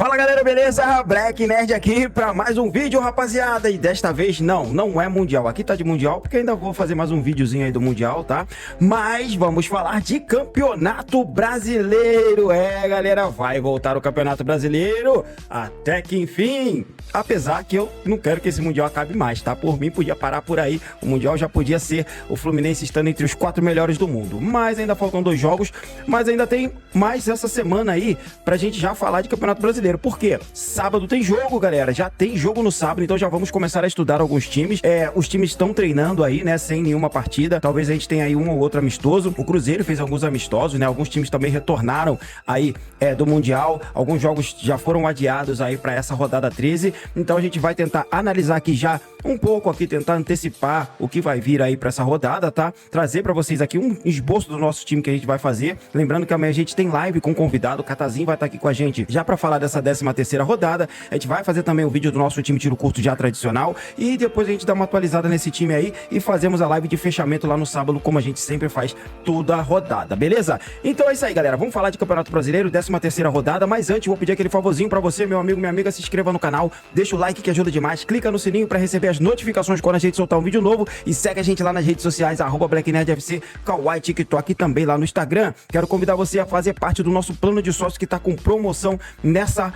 Fala galera, beleza? Black Nerd aqui para mais um vídeo, rapaziada. E desta vez não é mundial. Aqui tá de mundial porque ainda vou fazer mais um videozinho aí do mundial, tá? Mas vamos falar de campeonato brasileiro. É, galera, vai voltar o campeonato brasileiro até que enfim. Apesar que eu não quero que esse mundial acabe mais, tá? Por mim podia parar por aí. O mundial já podia ser o Fluminense estando entre os 4 melhores do mundo. Mas ainda faltam 2 jogos, mas ainda tem mais essa semana aí pra gente já falar de campeonato brasileiro. Por quê? Sábado tem jogo, galera. Já tem jogo no sábado, então já vamos começar a estudar alguns times. Os times estão treinando aí, né? Sem nenhuma partida. Talvez a gente tenha aí um ou outro amistoso. O Cruzeiro fez alguns amistosos, né? Alguns times também retornaram aí do Mundial. Alguns jogos já foram adiados aí pra essa rodada 13. Então a gente vai tentar analisar aqui já um pouco aqui, tentar antecipar o que vai vir aí pra essa rodada, tá? Trazer pra vocês aqui um esboço do nosso time que a gente vai fazer. Lembrando que amanhã a gente tem live com convidado. O Catazinho vai estar aqui com a gente já pra falar dessa 13ª rodada. A gente vai fazer também o vídeo do nosso time tiro curto já tradicional e depois a gente dá uma atualizada nesse time aí e fazemos a live de fechamento lá no sábado, como a gente sempre faz toda a rodada, beleza? Então é isso aí, galera. Vamos falar de Campeonato Brasileiro, 13ª rodada, mas antes vou pedir aquele favorzinho pra você, meu amigo, minha amiga, se inscreva no canal, deixa o like que ajuda demais, clica no sininho pra receber as notificações quando a gente soltar um vídeo novo e segue a gente lá nas redes sociais, @BlackNerdFC, Kawaii, TikTok e também lá no Instagram. Quero convidar você a fazer parte do nosso plano de sócio que tá com promoção nessa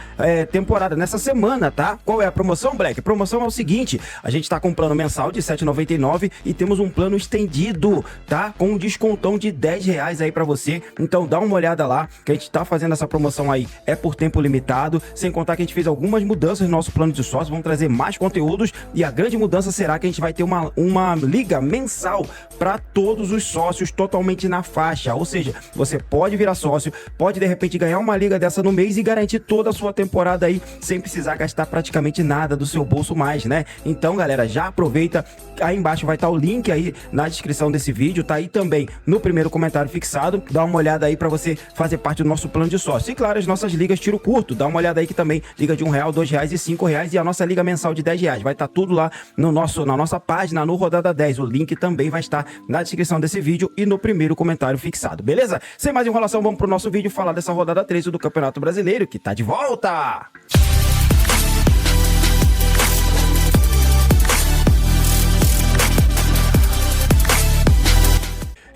temporada, nessa semana, tá? Qual é a promoção, Black? A promoção é o seguinte, a gente tá com um plano mensal de R$ 7,99 e temos um plano estendido, tá? Com um descontão de R$10 aí pra você. Então dá uma olhada lá, que a gente tá fazendo essa promoção aí, é por tempo limitado, sem contar que a gente fez algumas mudanças no nosso plano de sócio, vamos trazer mais conteúdos e a grande mudança será que a gente vai ter uma liga mensal para todos os sócios totalmente na faixa, ou seja, você pode virar sócio, pode de repente ganhar uma liga dessa no mês e garantir toda a sua temporada aí sem precisar gastar praticamente nada do seu bolso mais, né? Então, galera, já aproveita, aí embaixo vai estar o link aí na descrição desse vídeo, tá aí também no primeiro comentário fixado, dá uma olhada aí para você fazer parte do nosso plano de sócio. E claro, as nossas ligas tiro curto, dá uma olhada aí que também liga de R$1, R$2 e R$5 e a nossa liga mensal de R$10, vai estar tudo lá na nossa página, no Rodada 10, o link também vai estar na descrição desse vídeo e no primeiro comentário fixado, beleza? Sem mais enrolação, vamos pro nosso vídeo falar dessa rodada 13 do Campeonato Brasileiro, que tá de volta!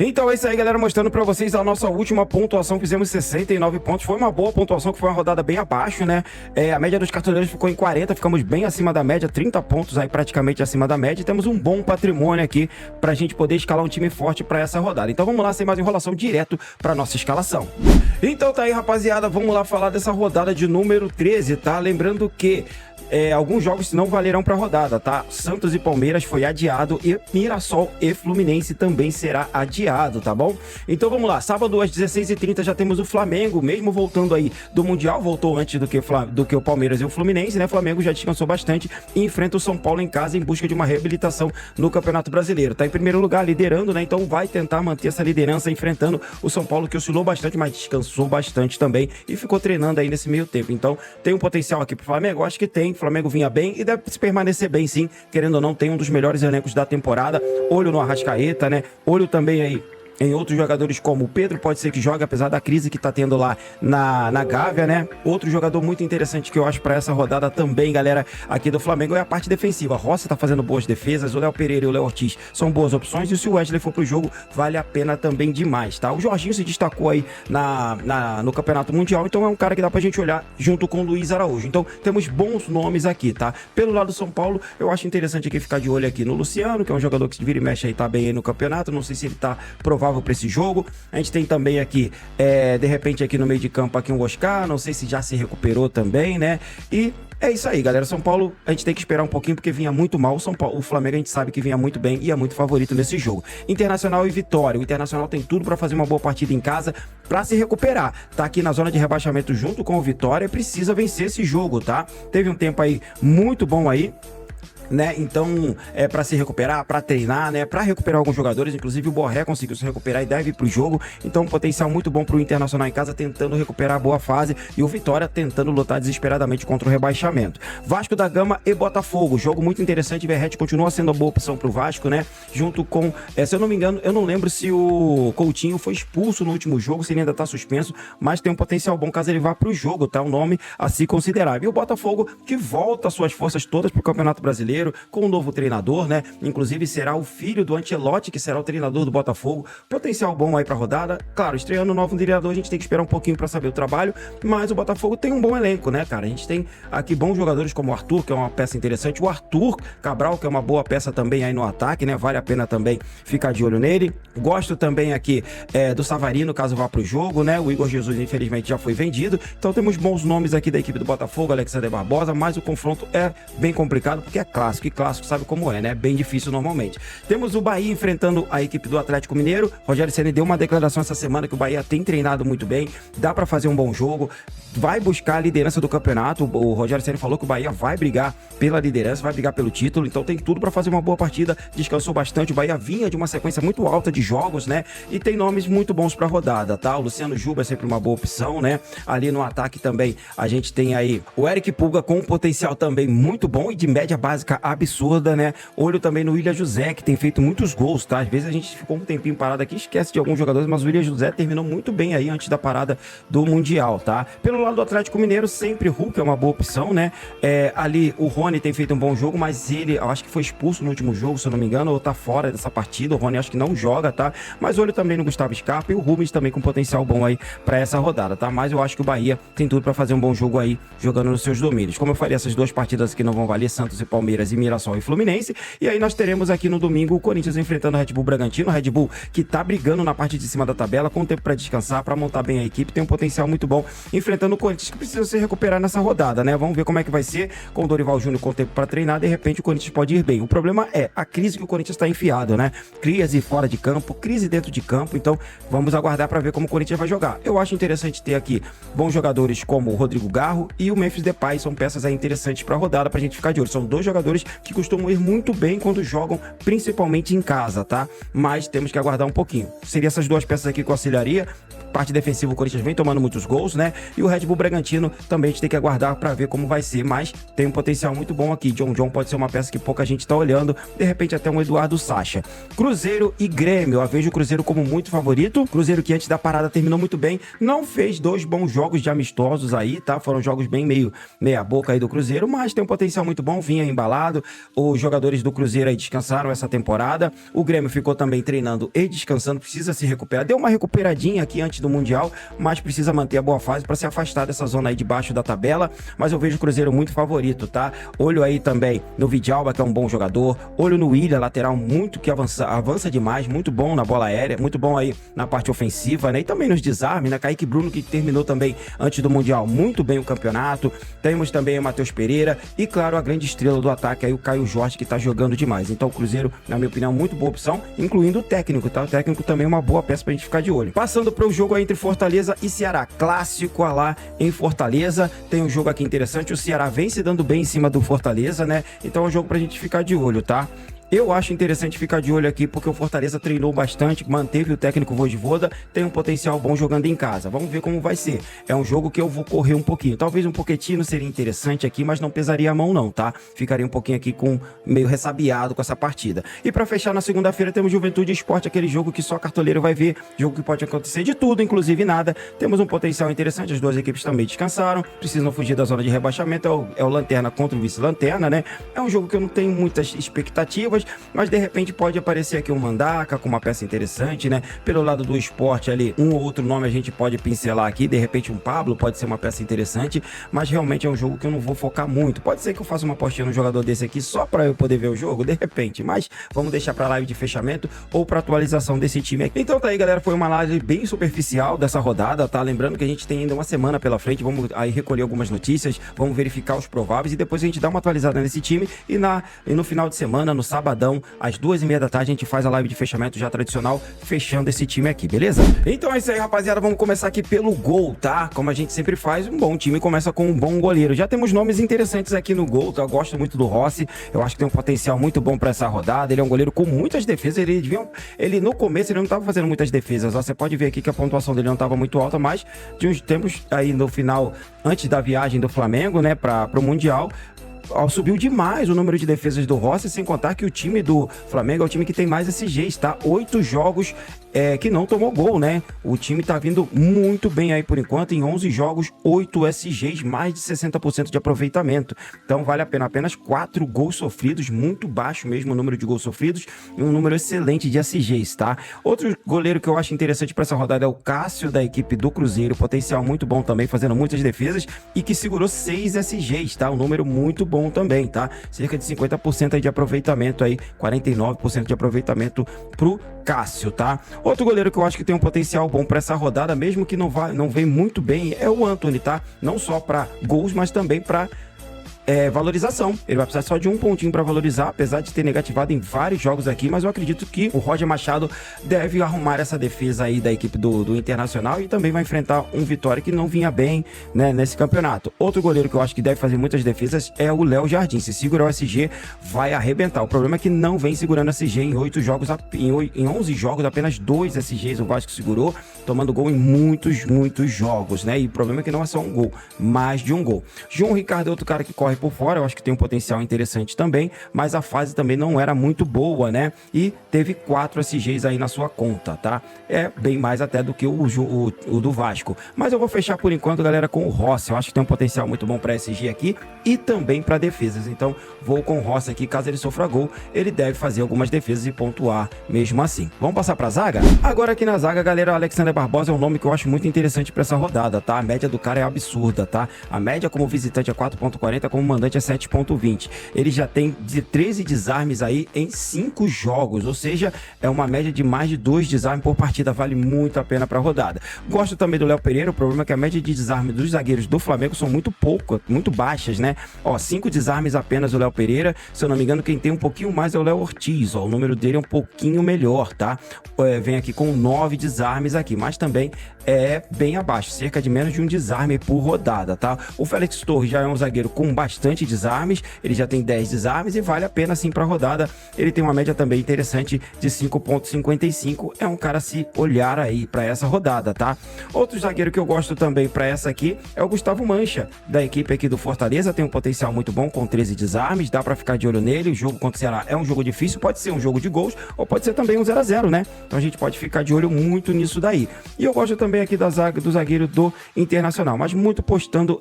Então é isso aí, galera, mostrando pra vocês a nossa última pontuação, fizemos 69 pontos, foi uma boa pontuação, que foi uma rodada bem abaixo, né? A média dos cartoleiros ficou em 40, ficamos bem acima da média, 30 pontos aí praticamente acima da média, e temos um bom patrimônio aqui pra gente poder escalar um time forte pra essa rodada. Então vamos lá, sem mais enrolação, direto pra nossa escalação. Então tá aí, rapaziada, vamos lá falar dessa rodada de número 13, tá? Lembrando que alguns jogos não valerão para rodada, tá? Santos e Palmeiras foi adiado e Mirassol e Fluminense também será adiado, tá bom? Então vamos lá, sábado às 16h30 já temos o Flamengo, mesmo voltando aí do Mundial, voltou antes do que o Palmeiras e o Fluminense, né? O Flamengo já descansou bastante e enfrenta o São Paulo em casa em busca de uma reabilitação no Campeonato Brasileiro. Tá em primeiro lugar, liderando, né? Então vai tentar manter essa liderança enfrentando o São Paulo, que oscilou bastante, mas descansou bastante também e ficou treinando aí nesse meio tempo. Então tem um potencial aqui pro Flamengo? Acho que tem. O Flamengo vinha bem e deve se permanecer bem, sim, querendo ou não, tem um dos melhores elencos da temporada, olho no Arrascaeta, né, olho também aí em outros jogadores como o Pedro, pode ser que jogue, apesar da crise que tá tendo lá na Gávea, né? Outro jogador muito interessante que eu acho para essa rodada também, galera, aqui do Flamengo, é a parte defensiva. Rossi tá fazendo boas defesas, o Léo Pereira e o Léo Ortiz são boas opções, e se o Wesley for pro jogo, vale a pena também demais, tá? O Jorginho se destacou aí no Campeonato Mundial, então é um cara que dá pra gente olhar junto com o Luiz Araújo. Então temos bons nomes aqui, tá? Pelo lado do São Paulo, eu acho interessante aqui ficar de olho aqui no Luciano, que é um jogador que se vira e mexe aí, tá bem aí no campeonato, não sei se ele tá provável para esse jogo. A gente tem também aqui, de repente aqui no meio de campo aqui um Oscar, não sei se já se recuperou também, né? E é isso aí, galera. São Paulo, a gente tem que esperar um pouquinho porque vinha muito mal. O Flamengo a gente sabe que vinha muito bem e é muito favorito nesse jogo. Internacional e Vitória. O Internacional tem tudo para fazer uma boa partida em casa, para se recuperar. Tá aqui na zona de rebaixamento junto com o Vitória e precisa vencer esse jogo, tá? Teve um tempo aí muito bom aí né? Então, para se recuperar, para treinar, né? Para recuperar alguns jogadores, inclusive o Borré conseguiu se recuperar e deve ir pro jogo. Então, um potencial muito bom pro Internacional em casa, tentando recuperar a boa fase, e o Vitória tentando lutar desesperadamente contra o rebaixamento. Vasco da Gama e Botafogo, jogo muito interessante. Verratti continua sendo uma boa opção pro Vasco, né? Junto com, se eu não me engano, eu não lembro se o Coutinho foi expulso no último jogo, se ele ainda tá suspenso, mas tem um potencial bom caso ele vá pro jogo, tá? Um nome a se considerar. E o Botafogo, que volta suas forças todas pro Campeonato Brasileiro, com um novo treinador, né? Inclusive será o filho do Ancelotti, que será o treinador do Botafogo. Potencial bom aí pra rodada. Claro, estreando um novo treinador, a gente tem que esperar um pouquinho pra saber o trabalho, mas o Botafogo tem um bom elenco, né, cara? A gente tem aqui bons jogadores como o Arthur, que é uma peça interessante, o Arthur Cabral, que é uma boa peça também aí no ataque, né? Vale a pena também ficar de olho nele. Gosto também aqui do Savarino, caso vá pro jogo, né? O Igor Jesus, infelizmente, já foi vendido. Então temos bons nomes aqui da equipe do Botafogo, Alexander Barbosa, mas o confronto é bem complicado, porque é clássico, e clássico sabe como é, né? Bem difícil normalmente. Temos o Bahia enfrentando a equipe do Atlético Mineiro. Rogério Ceni deu uma declaração essa semana que o Bahia tem treinado muito bem, dá pra fazer um bom jogo, vai buscar a liderança do campeonato. O Rogério Ceni falou que o Bahia vai brigar pela liderança, vai brigar pelo título, então tem tudo pra fazer uma boa partida. Descansou bastante, o Bahia vinha de uma sequência muito alta de jogos, né? E tem nomes muito bons pra rodada, tá? O Luciano Juba é sempre uma boa opção, né? Ali no ataque também a gente tem aí o Eric Pulga com um potencial também muito bom e de média básica absurda, né? Olho também no William José, que tem feito muitos gols, tá? Às vezes a gente ficou um tempinho parado aqui, esquece de alguns jogadores, mas o William José terminou muito bem aí antes da parada do Mundial, tá? Pelo lado do Atlético Mineiro, sempre Hulk é uma boa opção, né? Ali o Rony tem feito um bom jogo, mas ele, eu acho que foi expulso no último jogo, se eu não me engano, ou tá fora dessa partida. O Rony acho que não joga, tá? Mas olho também no Gustavo Scarpa e o Rubens também com potencial bom aí pra essa rodada, tá? Mas eu acho que o Bahia tem tudo pra fazer um bom jogo aí, jogando nos seus domínios. Como eu falei, essas duas partidas aqui não vão valer, Santos e Palmeiras, e Mirassol e Fluminense. E aí nós teremos aqui no domingo o Corinthians enfrentando o Red Bull Bragantino. O Red Bull que tá brigando na parte de cima da tabela, com tempo pra descansar, pra montar bem a equipe, tem um potencial muito bom, enfrentando o Corinthians, que precisa se recuperar nessa rodada, né? Vamos ver como é que vai ser com o Dorival Júnior com tempo pra treinar. De repente o Corinthians pode ir bem. O problema é a crise que o Corinthians tá enfiado, né? Crise fora de campo, crise dentro de campo. Então vamos aguardar pra ver como o Corinthians vai jogar. Eu acho interessante ter aqui bons jogadores como o Rodrigo Garro e o Memphis Depay, são peças aí interessantes pra rodada, pra gente ficar de olho. São dois jogadores que costumam ir muito bem quando jogam, principalmente em casa, tá? Mas temos que aguardar um pouquinho. Seria essas duas peças aqui que eu auxiliaria. Parte defensiva, o Corinthians vem tomando muitos gols, né? E o Red Bull Bragantino também a gente tem que aguardar pra ver como vai ser, mas tem um potencial muito bom aqui. John pode ser uma peça que pouca gente tá olhando, de repente até um Eduardo Sacha. Cruzeiro e Grêmio, eu vejo o Cruzeiro como muito favorito. Cruzeiro que antes da parada terminou muito bem, não fez dois bons jogos de amistosos aí, tá? Foram jogos bem meia boca aí do Cruzeiro, mas tem um potencial muito bom, vinha embalado. Os jogadores do Cruzeiro aí descansaram essa temporada. O Grêmio ficou também treinando e descansando, precisa se recuperar. Deu uma recuperadinha aqui antes do Mundial, mas precisa manter a boa fase para se afastar dessa zona aí de baixo da tabela. Mas eu vejo o Cruzeiro muito favorito, tá? Olho aí também no Vidalba, que é um bom jogador. Olho no William, lateral muito que avança demais, muito bom na bola aérea, muito bom aí na parte ofensiva, né? E também nos desarmes, né? Kaique Bruno, que terminou também antes do Mundial muito bem o campeonato. Temos também o Matheus Pereira e, claro, a grande estrela do ataque aí, o Caio Jorge, que tá jogando demais. Então o Cruzeiro, na minha opinião, muito boa opção, incluindo o técnico, tá? O técnico também é uma boa peça pra gente ficar de olho. Passando para o jogo aí entre Fortaleza e Ceará, clássico lá em Fortaleza. Tem um jogo aqui interessante, o Ceará vem se dando bem em cima do Fortaleza, né? Então é um jogo pra gente ficar de olho, tá? Eu acho interessante ficar de olho aqui porque o Fortaleza treinou bastante, manteve o técnico Vojvoda, tem um potencial bom jogando em casa. Vamos ver como vai ser. É um jogo que eu vou correr um pouquinho. Talvez um Pochettino seria interessante aqui, mas não pesaria a mão não, tá? Ficaria um pouquinho aqui com meio ressabiado com essa partida. E pra fechar, na segunda-feira temos Juventude e Sport, aquele jogo que só cartoleiro vai ver, jogo que pode acontecer de tudo, inclusive nada. Temos um potencial interessante, as duas equipes também descansaram, precisam fugir da zona de rebaixamento, é o Lanterna contra o vice-Lanterna, né? É um jogo que eu não tenho muitas expectativas, mas de repente pode aparecer aqui um Mandaca com uma peça interessante, né? Pelo lado do Sport ali, um ou outro nome a gente pode pincelar aqui, de repente um Pablo pode ser uma peça interessante, mas realmente é um jogo que eu não vou focar muito. Pode ser que eu faça uma apostinha no jogador desse aqui só para eu poder ver o jogo, de repente, mas vamos deixar para live de fechamento ou para atualização desse time aqui. Então tá aí, galera, foi uma live bem superficial dessa rodada, tá? Lembrando que a gente tem ainda uma semana pela frente, vamos aí recolher algumas notícias, vamos verificar os prováveis e depois a gente dá uma atualizada nesse time e no final de semana, no sábado sabadão, às 2h30 da tarde, a gente faz a live de fechamento já tradicional, fechando esse time aqui, beleza? Então é isso aí, rapaziada, vamos começar aqui pelo gol, tá? Como a gente sempre faz, um bom time começa com um bom goleiro. Já temos nomes interessantes aqui no gol, tá? Eu gosto muito do Rossi, eu acho que tem um potencial muito bom pra essa rodada. Ele é um goleiro com muitas defesas, ele no começo ele não tava fazendo muitas defesas, ó, você pode ver aqui que a pontuação dele não tava muito alta, mas de uns tempos aí no final, antes da viagem do Flamengo, né, pro Mundial, subiu demais o número de defesas do Rossi, sem contar que o time do Flamengo é o time que tem mais SGs, tá? 8 jogos que não tomou gol, né? O time tá vindo muito bem aí por enquanto, em 11 jogos, 8 SGs, mais de 60% de aproveitamento. Então vale a pena, apenas 4 gols sofridos, muito baixo mesmo o número de gols sofridos, e um número excelente de SGs, tá? Outro goleiro que eu acho interessante para essa rodada é o Cássio, da equipe do Cruzeiro, potencial muito bom também, fazendo muitas defesas, e que segurou 6 SGs, tá? Um número muito bom também, tá? Cerca de 50% aí de aproveitamento aí, 49% de aproveitamento pro Cássio, tá? Outro goleiro que eu acho que tem um potencial bom para essa rodada, mesmo que não vem muito bem, é o Antony, tá? Não só para gols, mas também para valorização. Ele vai precisar só de um pontinho para valorizar, apesar de ter negativado em vários jogos aqui, mas eu acredito que o Roger Machado deve arrumar essa defesa aí da equipe do Internacional, e também vai enfrentar um Vitória que não vinha bem, né, nesse campeonato. Outro goleiro que eu acho que deve fazer muitas defesas é o Léo Jardim. Se segurar o SG, vai arrebentar. O problema é que não vem segurando o SG em 8 jogos, em 11 jogos, apenas 2 SGs o Vasco segurou, tomando gol em muitos jogos, né? E o problema é que não é só um gol, mais de um gol. João Ricardo é outro cara que corre por fora, eu acho que tem um potencial interessante também, mas a fase também não era muito boa, né? E teve 4 SGs aí na sua conta, tá? É bem mais até do que o do Vasco. Mas eu vou fechar por enquanto, galera, com o Rossi. Eu acho que tem um potencial muito bom para SG aqui e também para defesas. Então, vou com o Rossi aqui, caso ele sofra gol, ele deve fazer algumas defesas e pontuar mesmo assim. Vamos passar para a zaga? Agora aqui na zaga, galera, o Alexander Barbosa é um nome que eu acho muito interessante para essa rodada, tá? A média do cara é absurda, tá? A média como visitante é 4.40, como mandante é 7.20. Ele já tem 13 desarmes aí em 5 jogos, ou seja, é uma média de mais de 2 desarmes por partida, vale muito a pena para a rodada. Gosto também do Léo Pereira, o problema é que a média de desarme dos zagueiros do Flamengo são muito baixas, né? Ó, 5 desarmes apenas o Léo Pereira, se eu não me engano, quem tem um pouquinho mais é o Léo Ortiz, ó, o número dele é um pouquinho melhor, tá? Vem aqui com 9 desarmes aqui, mas também é bem abaixo, cerca de menos de um desarme por rodada, tá? O Félix Torres já é um zagueiro com bastante desarmes, ele já tem 10 desarmes e vale a pena sim para rodada. Ele tem uma média também interessante de 5.55, é um cara a se olhar aí para essa rodada, tá? Outro zagueiro que eu gosto também para essa aqui é o Gustavo Mancha, da equipe aqui do Fortaleza, tem um potencial muito bom com 13 desarmes, dá para ficar de olho nele. O jogo contra o Ceará é um jogo difícil, pode ser um jogo de gols ou pode ser também um 0-0, né? Então a gente pode ficar de olho muito nisso daí. E eu gosto também aqui do zagueiro do Internacional, mas muito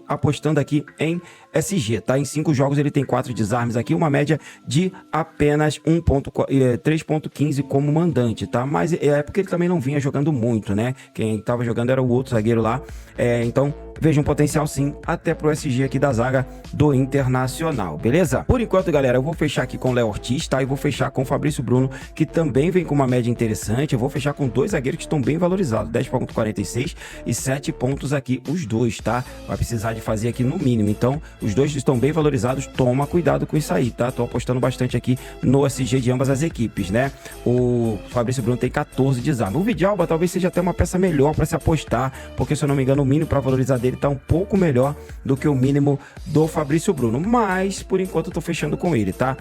apostando aqui em SG, tá? Em 5 jogos ele tem 4 desarmes aqui, uma média de apenas 3.15 como mandante, tá? Mas é porque ele também não vinha jogando muito, né? Quem tava jogando era o outro zagueiro lá, então vejo um potencial sim, até pro SG aqui da zaga do Internacional, beleza? Por enquanto, galera, eu vou fechar aqui com o Léo Ortiz, tá? E vou fechar com o Fabrício Bruno, que também vem com uma média interessante. Eu vou fechar com 2 zagueiros que estão bem valorizados, 10.46 e 7 pontos aqui, os dois, tá? Vai precisar de fazer aqui no mínimo, então os dois estão bem valorizados, toma cuidado com isso aí, tá? Tô apostando bastante aqui no SG de ambas as equipes, né? O Fabrício Bruno tem 14 desarmes. O Vidalba talvez seja até uma peça melhor para se apostar, porque se eu não me engano o mínimo para valorizar dele tá um pouco melhor do que o mínimo do Fabrício Bruno, mas por enquanto eu tô fechando com ele, tá?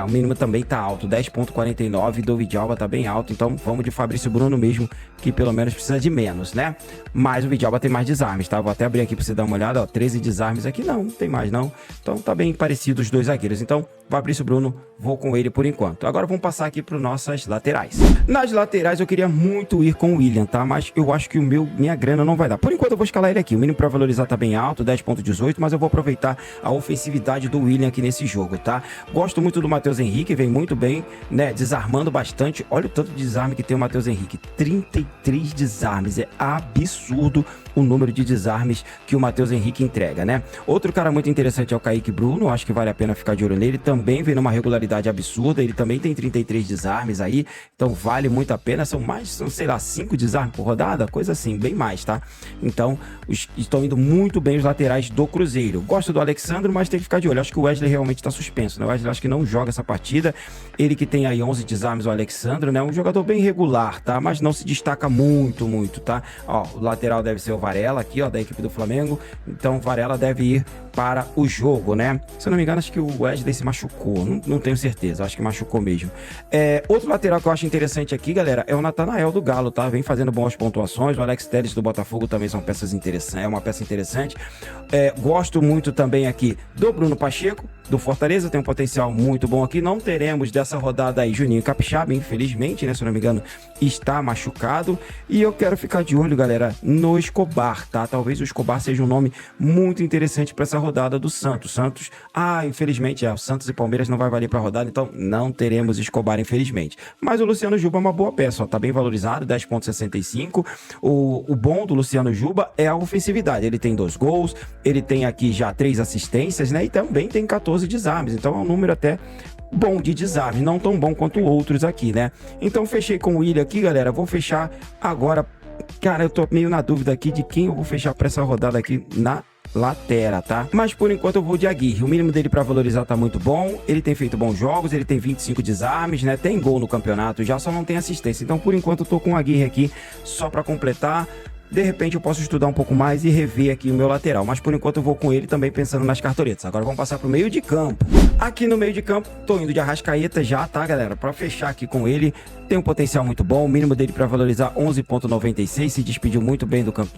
O mínimo também tá alto, 10.49, do Vidalba tá bem alto, então vamos de Fabrício Bruno mesmo, que pelo menos precisa de menos, né? Mas o Vidalba tem mais desarmes, tá? Vou até abrir aqui pra você dar uma olhada, ó, 13 desarmes aqui, não tem mais não, então tá bem parecido os dois zagueiros. Então Fabrício Bruno, vou com ele por enquanto. Agora vamos passar aqui para nossas laterais. Nas laterais eu queria muito ir com o William, tá? Mas eu acho que minha grana não vai dar. Por enquanto eu vou escalar ele aqui. O mínimo para valorizar tá bem alto, 10.18, mas eu vou aproveitar a ofensividade do William aqui nesse jogo, tá? Gosto muito do Matheus Henrique, vem muito bem, né? Desarmando bastante. Olha o tanto de desarme que tem o Matheus Henrique. 33 desarmes. É absurdo o número de desarmes que o Matheus Henrique entrega, né? Outro cara muito interessante é o Kaique Bruno. Acho que vale a pena ficar de olho nele também. também vem numa regularidade absurda, ele também tem 33 desarmes aí, então vale muito a pena, são, sei lá, 5 desarmes por rodada, coisa assim, bem mais, tá? Então, estão indo muito bem os laterais do Cruzeiro. Gosto do Alexandre, mas tem que ficar de olho, acho que o Wesley realmente tá suspenso, né? O Wesley acho que não joga essa partida, ele que tem aí 11 desarmes, o Alexandre, né? Um jogador bem regular, tá? Mas não se destaca muito, tá? Ó, o lateral deve ser o Varela aqui, ó, da equipe do Flamengo, então o Varela deve ir para o jogo, né? Se eu não me engano, acho que o Wesley se machucou, não tenho certeza, acho que machucou mesmo. Outro lateral que eu acho interessante aqui, galera, é o Natanael do Galo, tá? Vem fazendo boas pontuações, o Alex Telles do Botafogo também são peças interessantes, é uma peça interessante. Gosto muito também aqui do Bruno Pacheco, do Fortaleza, tem um potencial muito bom aqui. Não teremos dessa rodada aí Juninho Capixaba, infelizmente, né? Se eu não me engano, está machucado. E eu quero ficar de olho, galera, no Escobar, tá? Talvez o Escobar seja um nome muito interessante para essa rodada do Santos. Infelizmente, o Santos e Palmeiras não vai valer para a rodada, então não teremos Escobar, infelizmente. Mas o Luciano Juba é uma boa peça, ó, tá bem valorizado, 10,65. O bom do Luciano Juba é a ofensividade. Ele tem 2 gols, ele tem aqui já 3 assistências, né? E também tem 14 desarmes, então é um número até bom de desarme, não tão bom quanto outros aqui, né? Então fechei com o Willian aqui, galera. Vou fechar agora. Cara, eu tô meio na dúvida aqui de quem eu vou fechar para essa rodada aqui na lateral, tá? Mas por enquanto eu vou de Aguirre. O mínimo dele para valorizar tá muito bom. Ele tem feito bons jogos, ele tem 25 desarmes, né? Tem gol no campeonato, já só não tem assistência. Então por enquanto eu tô com o Aguirre aqui só para completar. De repente eu posso estudar um pouco mais e rever aqui o meu lateral, mas por enquanto eu vou com ele também pensando nas cartoletas. Agora vamos passar pro meio de campo. Aqui no meio de campo, tô indo de Arrascaeta já, tá, galera? Para fechar aqui com ele, tem um potencial muito bom, o mínimo dele para valorizar 11,96, se despediu muito bem do campo,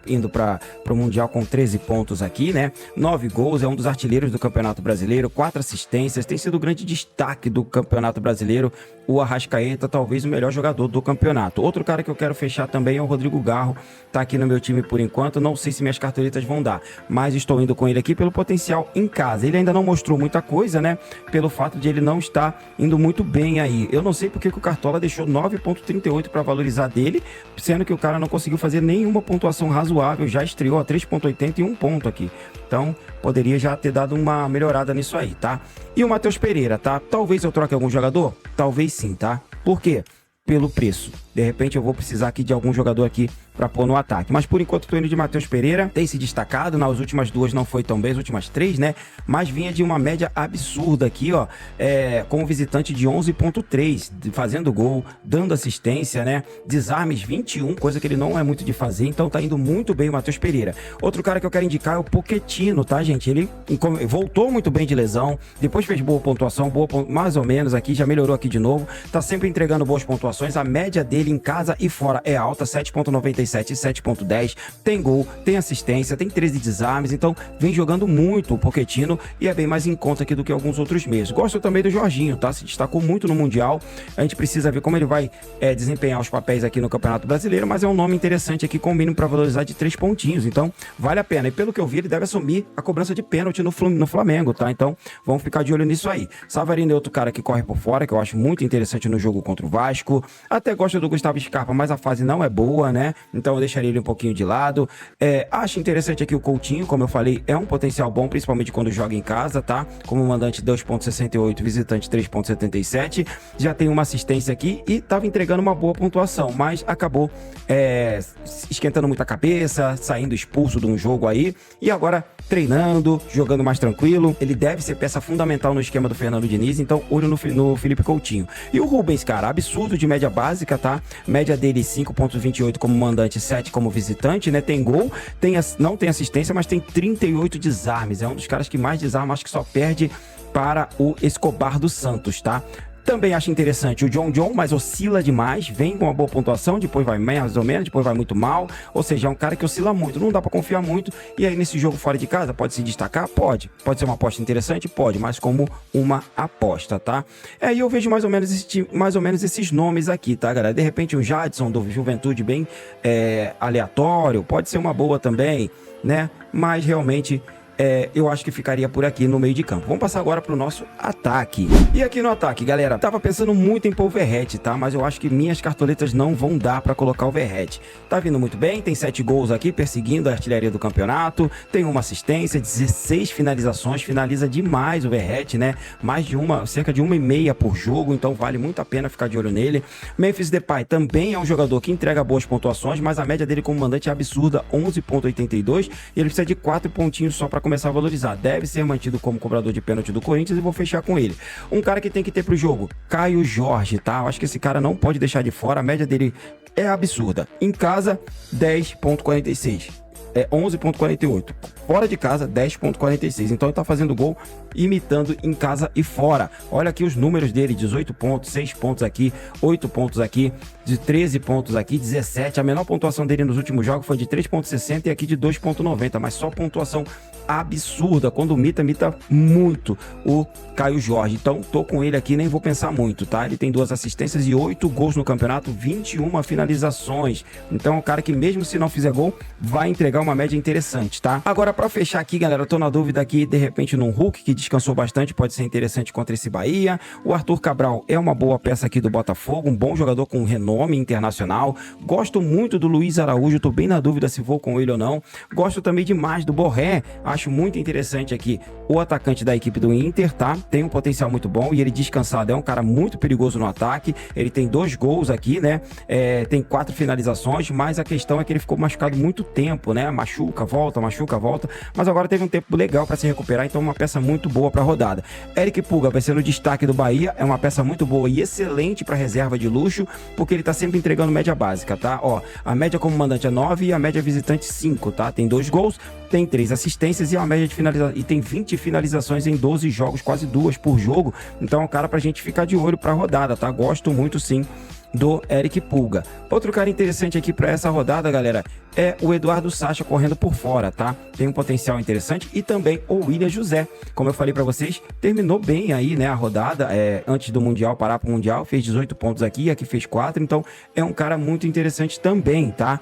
indo para o Mundial com 13 pontos aqui, né? 9 gols, é um dos artilheiros do Campeonato Brasileiro, 4 assistências, tem sido o grande destaque do Campeonato Brasileiro, o Arrascaeta, talvez o melhor jogador do campeonato. Outro cara que eu quero fechar também é o Rodrigo Garro, tá aqui no meu time por enquanto, não sei se minhas cartoletas vão dar, mas estou indo com ele aqui pelo potencial em casa. Ele ainda não mostrou muita coisa, né? Pelo fato de ele não estar indo muito bem aí. Eu não sei porque que o Cartola deixou 9,38 para valorizar dele, sendo que o cara não conseguiu fazer nenhuma pontuação razoável, já estreou a 3,80 e 1 ponto aqui. Então, poderia já ter dado uma melhorada nisso aí, tá? E o Matheus Pereira, tá? Talvez eu troque algum jogador? Talvez sim, tá? Por quê? Pelo preço. De repente eu vou precisar aqui de algum jogador aqui para pôr no ataque. Mas por enquanto tô indo de Matheus Pereira. Tem se destacado, nas últimas 2 não foi tão bem, as últimas 3, né? Mas vinha de uma média absurda aqui, ó. Como visitante de 11,3, fazendo gol, dando assistência, né? Desarmes 21, coisa que ele não é muito de fazer. Então tá indo muito bem o Matheus Pereira. Outro cara que eu quero indicar é o Pochettino, tá, gente? Ele voltou muito bem de lesão, depois fez boa pontuação, mais ou menos aqui, já melhorou aqui de novo. Tá sempre entregando boas pontuações. A média dele em casa e fora é alta, 7,97 e 7,10. Tem gol, tem assistência, tem 13 desarmes, então vem jogando muito o Pochettino e é bem mais em conta aqui do que alguns outros meses. Gosto também do Jorginho, tá? Se destacou muito no Mundial. A gente precisa ver como ele vai desempenhar os papéis aqui no Campeonato Brasileiro, mas é um nome interessante aqui com mínimo para valorizar de 3 pontinhos, então vale a pena. E pelo que eu vi, ele deve assumir a cobrança de pênalti no Flamengo, tá? Então vamos ficar de olho nisso aí. Savarino é outro cara que corre por fora, que eu acho muito interessante no jogo contra o Vasco. Até gosto do Gustavo Scarpa, mas a fase não é boa, né? Então eu deixaria ele um pouquinho de lado. Acho interessante aqui o Coutinho, como eu falei, é um potencial bom, principalmente quando joga em casa, tá? Como mandante 2,68, visitante 3,77. Já tem uma assistência aqui e estava entregando uma boa pontuação, mas acabou esquentando muita cabeça, saindo expulso de um jogo aí, e agora treinando, jogando mais tranquilo. Ele deve ser peça fundamental no esquema do Fernando Diniz, então olho no Felipe Coutinho. E o Rubens, cara, absurdo de média básica, tá? Média dele 5,28 como mandante, 7 como visitante, né? Tem gol, não tem assistência, mas tem 38 desarmes. É um dos caras que mais desarma, acho que só perde para o Escobar do Santos, tá? Também acho interessante o John, mas oscila demais, vem com uma boa pontuação, depois vai mais ou menos, depois vai muito mal, ou seja, é um cara que oscila muito, não dá pra confiar muito, e aí nesse jogo fora de casa, pode se destacar? Pode ser uma aposta interessante? Pode, mas como uma aposta, tá? E eu vejo mais ou menos esses nomes aqui, tá, galera? De repente o Jadson do Juventude bem aleatório, pode ser uma boa também, né? Mas realmente eu acho que ficaria por aqui no meio de campo. Vamos passar agora pro nosso ataque. E aqui no ataque, galera, tava pensando muito em pôr o Verratti, tá? Mas eu acho que minhas cartoletas não vão dar pra colocar o Verratti. Tá vindo muito bem, tem 7 gols aqui, perseguindo a artilharia do campeonato, tem uma assistência, 16 finalizações, finaliza demais o Verratti, né? Mais de cerca de 1,5 por jogo, então vale muito a pena ficar de olho nele. Memphis Depay também é um jogador que entrega boas pontuações, mas a média dele como mandante é absurda, 11,82, e ele precisa de 4 pontinhos só para começar a valorizar. Deve ser mantido como cobrador de pênalti do Corinthians e vou fechar com ele. Um cara que tem que ter pro jogo, Caio Jorge, tá? Eu acho que esse cara não pode deixar de fora, a média dele é absurda. Em casa, 10,46. 11,48. Fora de casa, 10,46. Então ele tá fazendo gol imitando em casa e fora. Olha aqui os números dele: 18 pontos, 6 pontos aqui, 8 pontos aqui, de 13 pontos aqui, 17. A menor pontuação dele nos últimos jogos foi de 3,60 e aqui de 2,90, mas só pontuação absurda. Quando imita muito o Caio Jorge. Então tô com ele aqui, nem vou pensar muito, tá? Ele tem 2 assistências e 8 gols no campeonato, 21 finalizações. Então é um cara que mesmo se não fizer gol, vai entregar uma média interessante, tá? Agora, pra fechar aqui, galera, eu tô na dúvida aqui, de repente, num Hulk, que descansou bastante, pode ser interessante contra esse Bahia. O Arthur Cabral é uma boa peça aqui do Botafogo, um bom jogador com renome internacional. Gosto muito do Luiz Araújo, tô bem na dúvida se vou com ele ou não. Gosto também demais do Borré, acho muito interessante aqui o atacante da equipe do Inter, tá? Tem um potencial muito bom e ele descansado é um cara muito perigoso no ataque. Ele tem 2 gols aqui, né? Tem 4 finalizações, mas a questão é que ele ficou machucado muito tempo, né? Machuca, volta, mas agora teve um tempo legal para se recuperar, então uma peça muito boa para a rodada. Eric Pulga vai ser no destaque do Bahia, é uma peça muito boa e excelente para reserva de luxo, porque ele tá sempre entregando média básica, tá? Ó, a média como mandante é 9 e a média visitante 5, tá? Tem 2 gols, tem 3 assistências e a média de finalização, e tem 20 finalizações em 12 jogos, quase 2 por jogo, então é um cara pra gente ficar de olho pra rodada, tá? Gosto muito sim do Eric Pulga. Outro cara interessante aqui para essa rodada, galera, é o Eduardo Sacha correndo por fora, tá? Tem um potencial interessante e também o William José. Como eu falei para vocês, terminou bem aí, né, a rodada, antes do Mundial, parar pro Mundial, fez 18 pontos aqui fez 4, então é um cara muito interessante também, tá?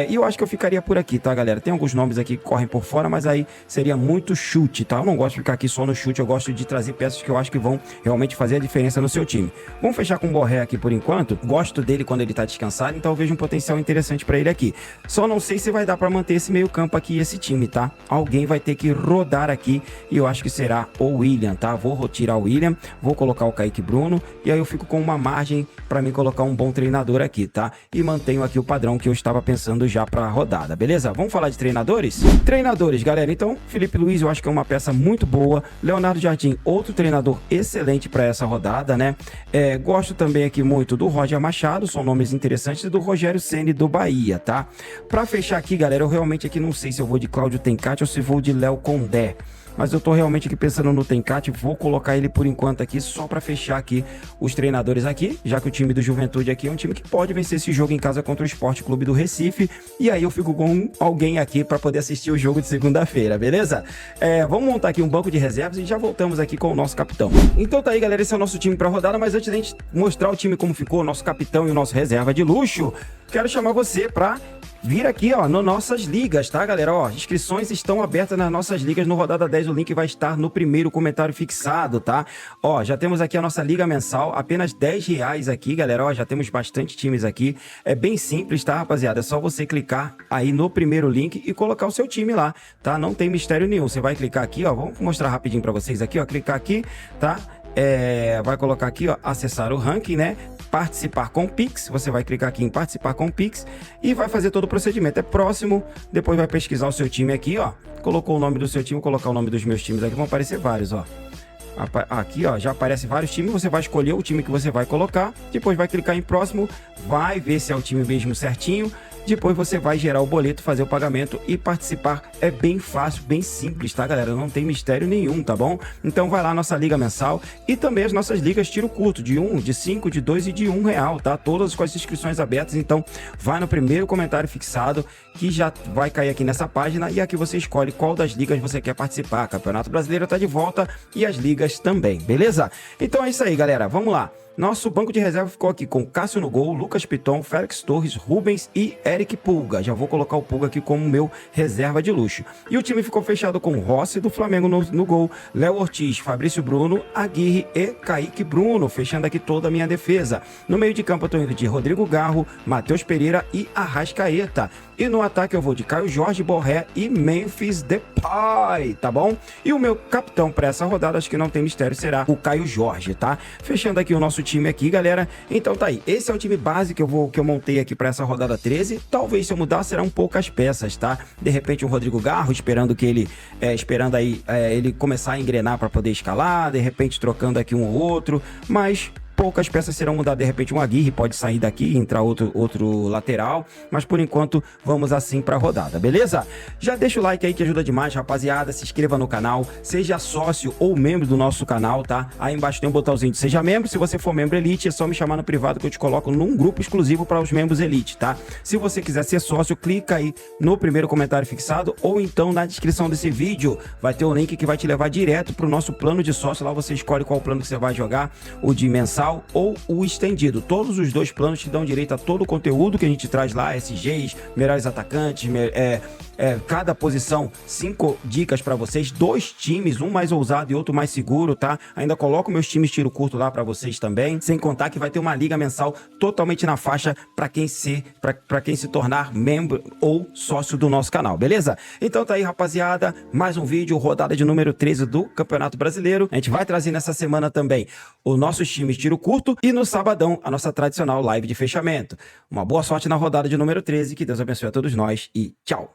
E eu acho que eu ficaria por aqui, tá, galera? Tem alguns nomes aqui que correm por fora, mas aí seria muito chute, tá? Eu não gosto de ficar aqui só no chute, eu gosto de trazer peças que eu acho que vão realmente fazer a diferença no seu time. Vamos fechar com o Borré aqui por enquanto. Gosto dele quando ele tá descansado, então eu vejo um potencial interessante para ele aqui. Só não sei se vai dar para manter esse meio campo aqui e esse time, tá? Alguém vai ter que rodar aqui e eu acho que será o William, tá? Vou tirar o William, vou colocar o Kaique Bruno e aí eu fico com uma margem para mim colocar um bom treinador aqui, tá? E mantenho aqui o padrão que eu estava pensando já para a rodada, beleza? Vamos falar de treinadores? Treinadores, galera, então Felipe Luiz eu acho que é uma peça muito boa. Leonardo Jardim, outro treinador excelente para essa rodada, né? Gosto também aqui muito do Roger Machado, são nomes interessantes, e do Rogério Ceni do Bahia, tá? Para fechar aqui, galera, eu realmente aqui não sei se eu vou de Cláudio Tencati ou se vou de Léo Condé. Mas eu tô realmente aqui pensando no Tencati, vou colocar ele por enquanto aqui só para fechar aqui os treinadores aqui, já que o time do Juventude aqui é um time que pode vencer esse jogo em casa contra o Sport Clube do Recife, e aí eu fico com alguém aqui para poder assistir o jogo de segunda-feira, beleza? Vamos montar aqui um banco de reservas e já voltamos aqui com o nosso capitão. Então tá aí, galera, esse é o nosso time para rodada, mas antes da gente mostrar o time como ficou, o nosso capitão e o nosso reserva de luxo, quero chamar você para vir aqui, ó, nas nossas ligas, tá, galera? Ó, inscrições estão abertas nas nossas ligas no Rodada 10, o link vai estar no primeiro comentário fixado, tá? Ó, já temos aqui a nossa liga mensal, apenas R$10 aqui, galera, ó, já temos bastante times aqui, é bem simples, tá, rapaziada? É só você clicar aí no primeiro link e colocar o seu time lá, tá? Não tem mistério nenhum, você vai clicar aqui, ó, vamos mostrar rapidinho pra vocês aqui, ó, clicar aqui, tá? Vai colocar aqui, ó, acessar o ranking, né? Participar com Pix, você vai clicar aqui em participar com Pix e vai fazer todo o procedimento. É próximo, depois vai pesquisar o seu time aqui, ó. Colocou o nome do seu time, colocar o nome dos meus times aqui, vão aparecer vários, ó. Aqui, ó, já aparece vários times, você vai escolher o time que você vai colocar, depois vai clicar em próximo, vai ver se é o time mesmo certinho. Depois você vai gerar o boleto, fazer o pagamento e participar. É bem fácil, bem simples, tá, galera? Não tem mistério nenhum, tá bom? Então vai lá, nossa liga mensal e também as nossas ligas tiro curto, de 1, de 5, de 2 e de R$1, tá? Todas com as inscrições abertas, então vai no primeiro comentário fixado que já vai cair aqui nessa página e aqui você escolhe qual das ligas você quer participar. Campeonato Brasileiro tá de volta e as ligas também, beleza? Então é isso aí, galera. Vamos lá. Nosso banco de reserva ficou aqui com Cássio no gol, Lucas Piton, Félix Torres, Rubens e Eric Pulga. Já vou colocar o Pulga aqui como meu reserva de luxo. E o time ficou fechado com Rossi do Flamengo no gol, Léo Ortiz, Fabrício Bruno, Aguirre e Kaique Bruno, fechando aqui toda a minha defesa. No meio de campo eu tô indo de Rodrigo Garro, Matheus Pereira e Arrascaeta. E no ataque eu vou de Caio Jorge, Borré e Memphis Depay, tá bom? E o meu capitão para essa rodada, acho que não tem mistério, será o Caio Jorge, tá? Fechando aqui o nosso time aqui, galera. Então tá aí, esse é o time base que eu montei aqui para essa rodada 13. Talvez se eu mudar serão poucas peças, tá? De repente um Rodrigo Garro, esperando ele começar a engrenar para poder escalar, de repente trocando aqui um ou outro, mas poucas peças serão mudadas. De repente um Aguirre pode sair daqui e entrar outro lateral, mas por enquanto vamos assim para a rodada, beleza? Já deixa o like aí que ajuda demais, rapaziada. Se inscreva no canal, seja sócio ou membro do nosso canal, tá? Aí embaixo tem um botãozinho de seja membro. Se você for membro Elite, é só me chamar no privado que eu te coloco num grupo exclusivo para os membros Elite, tá? Se você quiser ser sócio, clica aí no primeiro comentário fixado ou então na descrição desse vídeo vai ter o link que vai te levar direto para o nosso plano de sócio. Lá você escolhe qual plano que você vai jogar, o de mensal ou o estendido. Todos os dois planos te dão direito a todo o conteúdo que a gente traz lá, SGs, melhores atacantes, cada posição 5 dicas para vocês, 2 times, um mais ousado e outro mais seguro, tá? Ainda coloco meus times tiro curto lá para vocês também, sem contar que vai ter uma liga mensal totalmente na faixa para quem se tornar membro ou sócio do nosso canal, beleza? Então tá aí, rapaziada, mais um vídeo, rodada de número 13 do Campeonato Brasileiro. A gente vai trazer nessa semana também os nossos times tiro curto e no sabadão a nossa tradicional live de fechamento. Uma boa sorte na rodada de número 13, que Deus abençoe a todos nós e tchau!